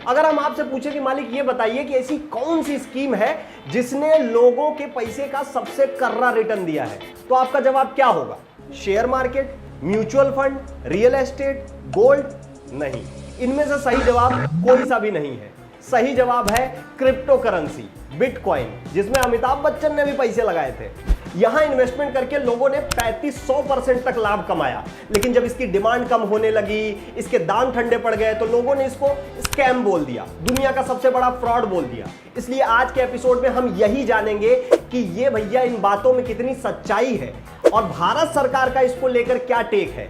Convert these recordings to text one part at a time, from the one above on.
अगर हम आपसे पूछे कि मालिक ये बताइए कि ऐसी कौन सी स्कीम है जिसने लोगों के पैसे का सबसे कर्रा रिटर्न दिया है, तो आपका जवाब क्या होगा? Share market, mutual fund, real estate, gold? नहीं, इनमें से सही जवाब कोई सा भी नहीं है। सही जवाब है क्रिप्टो करेंसी, बिटकॉइन, जिसमें अमिताभ बच्चन ने भी पैसे लगाए थे। यहां इन्वेस्टमेंट करके लोगों ने 3500% तक लाभ कमाया, लेकिन जब इसकी डिमांड कम होने लगी, इसके दाम ठंडे पड़ गए, तो लोगों ने इसको स्कैम बोल दिया, दुनिया का सबसे बड़ा फ्रॉड बोल दिया। इसलिए आज के एपिसोड में हम यही जानेंगे कि ये भैया इन बातों में कितनी सच्चाई है और भारत सरकार का इसको लेकर क्या टेक है।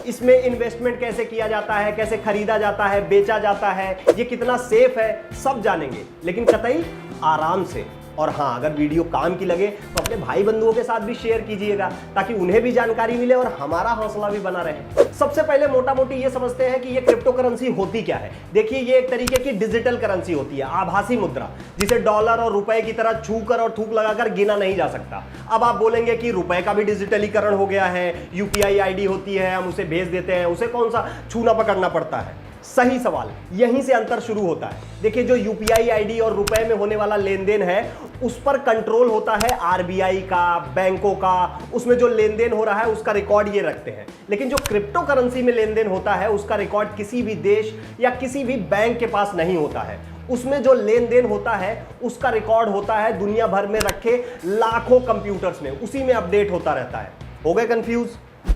इसमें इन्वेस्टमेंट कैसे किया जाता है, कैसे खरीदा जाता है, बेचा जाता है, ये कितना सेफ है, सब जानेंगे, लेकिन कतई आराम से। और हाँ, अगर वीडियो काम की लगे तो अपने भाई बंधुओं के साथ भी शेयर कीजिएगा, ताकि उन्हें भी जानकारी मिले और हमारा हौसला भी बना रहे। सबसे पहले मोटा मोटी ये समझते हैं कि ये क्रिप्टो करेंसी होती क्या है। देखिए, ये एक तरीके की डिजिटल करेंसी होती है, आभासी मुद्रा, जिसे डॉलर और रुपए की तरह छूकर और थूक लगाकर गिना नहीं जा सकता। अब आप बोलेंगे कि रुपए का भी डिजिटलीकरण हो गया है, यूपीआई आईडी होती है, हम उसे भेज देते हैं, उसे कौन सा छूना पकड़ना पड़ता है? सही सवाल, यहीं से अंतर शुरू होता है। देखिए, जो यूपीआई आईडी और रुपए में होने वाला लेन देन है, उस पर कंट्रोल होता है आरबीआई का, बैंकों का, उसमें जो लेन देन हो रहा है उसका रिकॉर्ड ये रखते हैं। लेकिन जो क्रिप्टो करेंसी में लेन देन होता है, उसका रिकॉर्ड किसी भी देश या किसी भी बैंक के पास नहीं होता है। उसमें जो लेन देन होता है उसका रिकॉर्ड होता है दुनिया भर में रखे लाखों कंप्यूटर्स में, उसी में अपडेट होता रहता है। हो गए कंफ्यूज?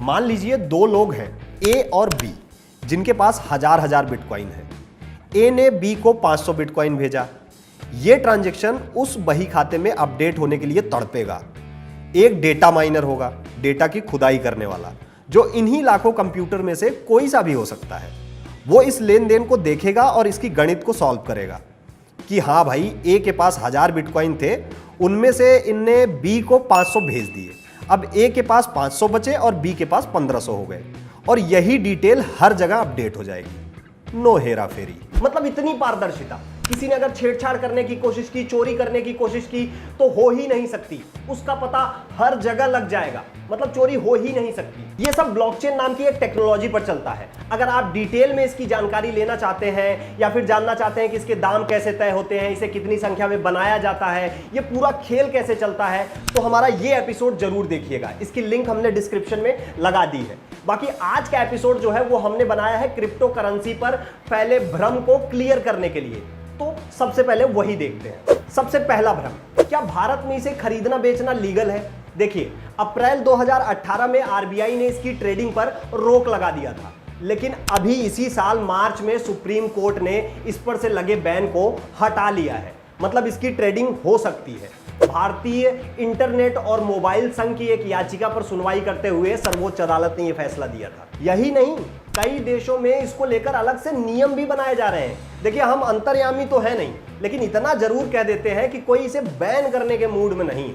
मान लीजिए दो लोग हैं, ए और बी, जिनके पास हजार बिटकॉइन है। ए ने बी को 500 बिटकॉइन भेजा। यह ट्रांजैक्शन उस बही खाते में अपडेट होने के लिए तड़पेगा। एक डेटा माइनर होगा, डेटा की खुदाई करने वाला, जो इन्हीं लाखों कंप्यूटर में से कोई सा भी हो सकता है। वो इस लेन देन को देखेगा और इसकी गणित को सॉल्व करेगा कि हाँ भाई, ए के पास 1000 बिटकॉइन थे, उनमें से इनने बी को 500 भेज दिए। अब ए के पास 500 बचे और बी के पास 1500 हो गए, और यही डिटेल हर जगह अपडेट हो जाएगी। नो हेरा फेरी, मतलब इतनी पारदर्शिता। किसी ने अगर छेड़छाड़ करने की कोशिश की, चोरी करने की कोशिश की, तो हो ही नहीं सकती। उसका पता हर जगह लग जाएगा, मतलब चोरी हो ही नहीं सकती। ये सब ब्लॉकचेन नाम की एक टेक्नोलॉजी पर चलता है। अगर आप डिटेल में इसकी जानकारी लेना चाहते हैं या फिर जानना चाहते हैं कि इसके दाम कैसे तय होते हैं, इसे कितनी संख्या में बनाया जाता है, ये पूरा खेल कैसे चलता है, तो हमारा ये एपिसोड जरूर देखिएगा। इसकी लिंक हमने डिस्क्रिप्शन में लगा दी है। बाकी आज का एपिसोड जो है वो हमने बनाया है क्रिप्टो करेंसी पर फैले भ्रम को क्लियर करने के लिए। तो सबसे पहले वही देखते हैं। सबसे पहला भ्रम, क्या भारत में इसे खरीदना बेचना लीगल है? देखिए, अप्रैल 2018 में आरबीआई ने इसकी ट्रेडिंग पर रोक लगा दिया था, लेकिन अभी इसी साल मार्च में सुप्रीम कोर्ट ने इस पर से लगे बैन को हटा लिया है। मतलब इसकी ट्रेडिंग हो सकती है। भारतीय इंटरनेट और मोबाइल संघ की एक याचिका पर सुनवाई करते हुए सर्वोच्च अदालत ने यह फैसला दिया था। यही नहीं, कई देशों में इसको लेकर अलग से नियम भी बनाए जा रहे हैं। देखिए, हम अंतर्यामी तो है नहीं, लेकिन इतना जरूर कह देते हैं कि कोई इसे बैन करने के मूड में नहीं।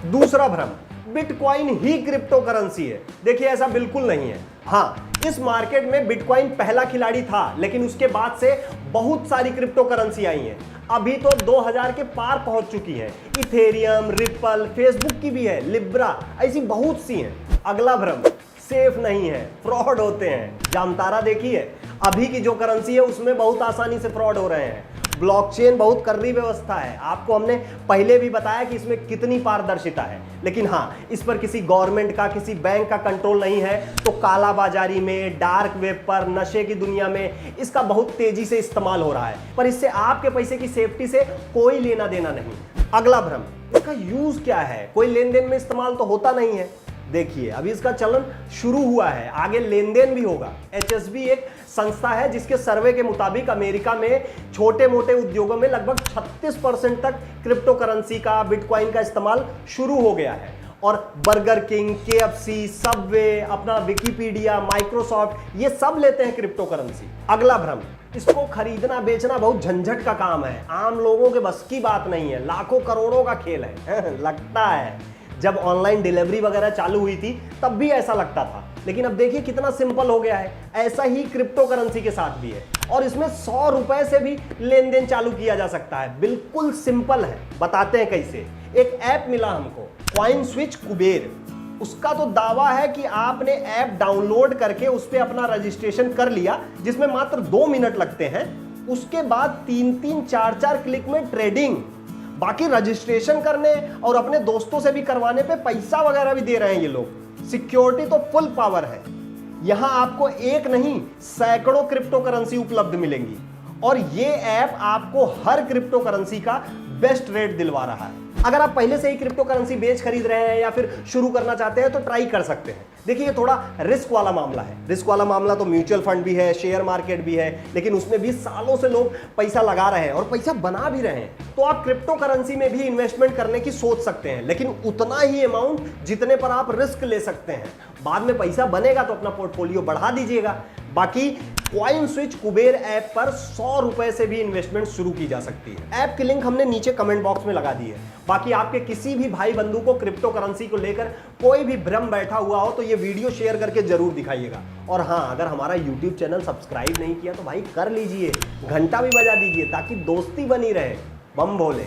दूसरा भ्रम, बिटकॉइन ही क्रिप्टो करेंसी है। देखिए, ऐसा बिल्कुल नहीं है। हाँ, इस मार्केट में बिटकॉइन पहला खिलाड़ी था, लेकिन उसके बाद से बहुत सारी क्रिप्टो करेंसी आई हैं। अभी तो 2000 के पार पहुंच चुकी है। इथेरियम, रिपल, फेसबुक की भी है, लिब्रा, ऐसी बहुत सी हैं। अगला भ्रम, सेफ नहीं है, फ्रॉड होते हैं। जामतारा देखिए, अभी की जो करेंसी है उसमें बहुत आसानी से फ्रॉड हो रहे हैं। ब्लॉकचेन बहुत कर्री व्यवस्था है, आपको हमने पहले भी बताया कि इसमें कितनी पारदर्शिता है। लेकिन हाँ, इस पर किसी गवर्नमेंट का, किसी बैंक का कंट्रोल नहीं है, तो कालाबाजारी में, डार्क वेब पर, नशे की दुनिया में इसका बहुत तेजी से इस्तेमाल हो रहा है। पर इससे आपके पैसे की सेफ्टी से कोई लेना देना नहीं। अगला भ्रम, इसका यूज क्या है? कोई लेन देन में इस्तेमाल तो होता नहीं है। देखिए, अभी इसका चलन शुरू हुआ है, आगे लेन देन भी होगा। एचएसबी एक संस्था है जिसके सर्वे के मुताबिक अमेरिका में छोटे मोटे उद्योगों में लगभग 36% तक क्रिप्टो करेंसी का, बिटकॉइन का इस्तेमाल शुरू हो गया है। और बर्गर किंग, केएफसी, सबवे, अपना विकिपीडिया, माइक्रोसॉफ्ट, ये सब लेते हैं क्रिप्टो करेंसी। अगला भ्रम, इसको खरीदना बेचना बहुत झंझट का काम है, आम लोगों के बस की बात नहीं है, लाखों करोड़ों का खेल है। लगता है जब ऑनलाइन डिलीवरी वगैरह चालू हुई थी तब भी ऐसा लगता था, लेकिन अब देखिए कितना सिंपल हो गया है। ऐसा ही क्रिप्टो करेंसी के साथ भी है, और इसमें 100 रुपए से भी लेन देन चालू किया जा सकता है। बिल्कुल सिंपल है, बताते हैं कैसे। एक ऐप मिला हमको, कॉइन स्विच कुबेर। उसका तो दावा है कि आपने ऐप डाउनलोड करके उस पर अपना रजिस्ट्रेशन कर लिया, जिसमें मात्र 2 मिनट लगते हैं। उसके बाद 3-3 4-4 क्लिक में ट्रेडिंग, बाकी रजिस्ट्रेशन करने और अपने दोस्तों से भी करवाने पे पैसा वगैरह भी दे रहे हैं ये लोग। सिक्योरिटी तो फुल पावर है। यहां आपको एक नहीं सैकड़ों क्रिप्टो करेंसी उपलब्ध मिलेंगी और ये ऐप आपको हर क्रिप्टो करेंसी का बेस्ट रेट दिलवा रहा है। अगर आप पहले से ही क्रिप्टो करेंसी बेच खरीद रहे हैं या फिर शुरू करना चाहते हैं तो ट्राई कर सकते हैं। देखिए ये थोड़ा रिस्क वाला मामला है। रिस्क वाला मामला तो म्यूचुअल फंड भी है, शेयर मार्केट भी है, लेकिन उसमें भी सालों से लोग पैसा लगा रहे हैं और पैसा बना भी रहे हैं। तो आप क्रिप्टो करेंसी में भी इन्वेस्टमेंट करने की सोच सकते हैं, लेकिन उतना ही अमाउंट जितने पर आप रिस्क ले सकते हैं। बाद में पैसा बनेगा तो अपना पोर्टफोलियो बढ़ा दीजिएगा। बाकी कॉइन स्विच कुबेर ऐप पर 100 रुपए से भी इन्वेस्टमेंट शुरू की जा सकती है। ऐप की लिंक हमने नीचे कमेंट बॉक्स में लगा दी है। बाकी आपके किसी भी भाई बंधु को क्रिप्टो करेंसी को लेकर कोई भी भ्रम बैठा हुआ हो तो ये वीडियो शेयर करके जरूर दिखाइएगा। और हाँ, अगर हमारा यूट्यूब चैनल सब्सक्राइब नहीं किया तो भाई कर लीजिए, घंटा भी बजा दीजिए ताकि दोस्ती बनी रहे। बम भोले।